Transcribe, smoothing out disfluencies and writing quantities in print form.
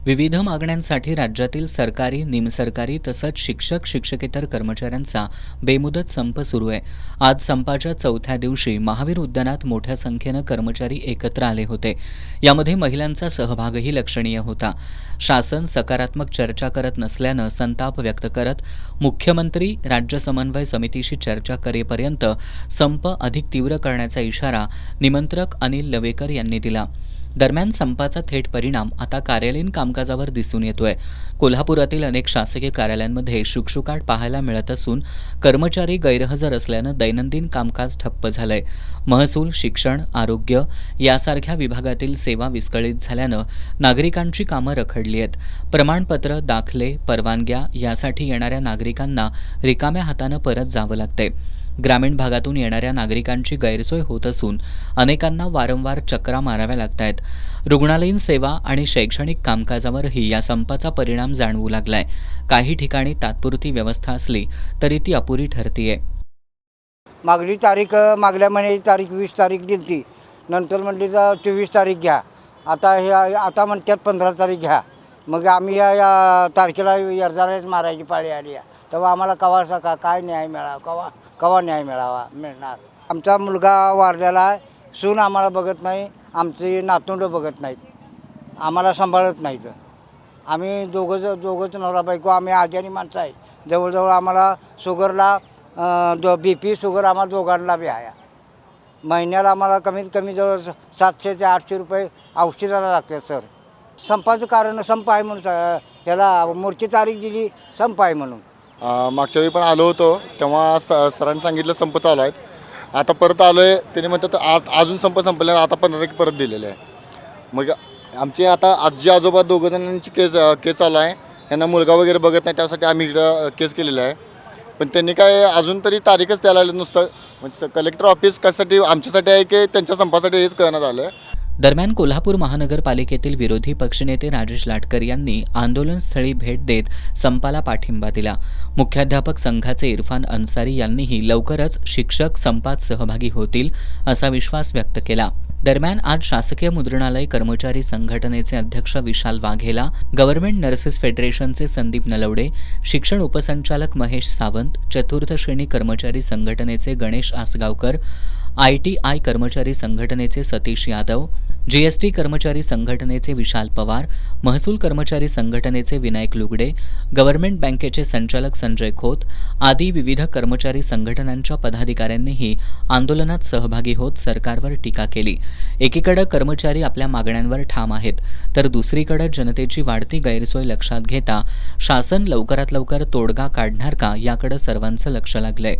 विविध मागण्यांसाठी राज्यातील सरकारी, निमसरकारी तसंच शिक्षक शिक्षकेतर कर्मचाऱ्यांचा बेमुदत संप सुरू आहे. आज संपाच्या चौथ्या दिवशी महावीर उद्यानात मोठ्या संख्येनं कर्मचारी एकत्र आले होते. यामध्ये महिलांचा सहभागही लक्षणीय होता. शासन सकारात्मक चर्चा करत नसल्यानं संताप व्यक्त करत मुख्यमंत्री राज्य समन्वय समितीशी चर्चा करेपर्यंत संप अधिक तीव्र करण्याचा इशारा निमंत्रक अनिल लवेकर यांनी दिला. दरम्यान संपाचा थेट परिणाम आता कार्यालयीन कामकाजावर दिसून येतोय. कोल्हापुरातील अनेक शासकीय कार्यालयांमध्ये शुकशुकाट पाहायला मिळत असून कर्मचारी गैरहजर असल्यानं दैनंदिन कामकाज ठप्प झालंय. महसूल, शिक्षण, आरोग्य यासारख्या विभागातील सेवा विस्कळीत झाल्यानं नागरिकांची कामं रखडली आहेत. प्रमाणपत्र, दाखले, परवानग्या यासाठी येणाऱ्या नागरिकांना रिकाम्या हातानं परत जावं लागतंय. ग्रामीण भागातून येणाऱ्या नागरिकांची गैरसोय होत असून अनेकांना वारंवार चक्रा माराव्या लागत आहेत. रुग्णालयीन सेवा आणि शैक्षणिक कामकाजावरही या संपाचा परिणाम जाणवू लागलाय. काही ठिकाणी तात्पुरती व्यवस्था असली तरी ती अपुरी ठरतीये. मागली तारीख मागल्या महिन्याची तारीख 20 तारीख दिली, नंतर म्हटली तर 24 तारीख घ्या. आता म्हणतात 15 तारीख घ्या. मग आम्ही या तारखेला अर्जालाच मारायची पाळी आली आहे. तेव्हा आम्हाला काय न्याय मिळावा, कवा न्याय मिळणार. आमचा मुलगा वारलेला आहे, सून आम्हाला बघत नाही, आमची नातवंड बघत नाहीत, आम्हाला सांभाळत नाहीत. आम्ही दोघंच नवरा बायको, आम्ही आजारी माणसं आहे. जवळजवळ आम्हाला शुगरला BP शुगर आम्हाला दोघांना बी आहे. महिन्याला आम्हाला कमीत कमी जवळ 700 ते 800 रुपये औषधाला लागते सर. संपाचं कारण संप आहे म्हणून याला मोर्ची तारीख दिली, संप आहे म्हणून. मागच्या वेळी पण आलो होतो तेव्हा सरांनी सांगितलं संप चालू आहेत. आता परत आलो आहे, त्यांनी म्हणतात अजून संप संपले, आता 15 तारीख परत दिलेले आहे. मग आमचे आता आजी आजोबा दोघं जणांची केस चालू आहे. यांना मुलगा वगैरे बघत नाही, त्यासाठी आम्ही इकडं केस केलेलं आहे. पण त्यांनी काय अजून तरी तारीखच द्यायला आलं नुसतं. म्हणजे कलेक्टर ऑफिस कशासाठी आमच्यासाठी आहे की त्यांच्या संपासाठी हेच कळण्यात आलं आहे. दरम्यान कोल्हापूर महानगरपालिकेतील विरोधी पक्षनेते राजेश लाटकर यांनी आंदोलनस्थळी भेट देत संपाला पाठिंबा दिला. मुख्याध्यापक संघाचे इरफान अन्सारी यांनीही लवकरच शिक्षक संपात सहभागी होतील असा विश्वास व्यक्त केला. दरम्यान आज शासकीय मुद्रणालय कर्मचारी संघटनेचे अध्यक्ष विशाल वाघेला, गव्हर्नमेंट नर्सेस फेडरेशनचे संदीप नलवडे, शिक्षण उपसंचालक महेश सावंत, चतुर्थ श्रेणी कर्मचारी संघटनेचे गणेश आसगावकर, ITI कर्मचारी संघटनेचे सतीश यादव, GST कर्मचारी संघटनेचे विशाल पवार, महसूल कर्मचारी संघटनेचे विनायक लुगडे, गव्हर्नमेंट बँकेचे संचालक संजय खोत आदी विविध कर्मचारी संघटनांच्या पदाधिकाऱ्यांनीही आंदोलनात सहभागी होत सरकारवर टीका केली. एकीकडे कर्मचारी आपल्या मागण्यांवर ठाम आहेत, तर दुसरीकडे जनतेची वाढती गैरसोय लक्षात घेता शासन लवकरात लवकर तोडगा काढणार का याकडे सर्वांचं लक्ष लागलंय.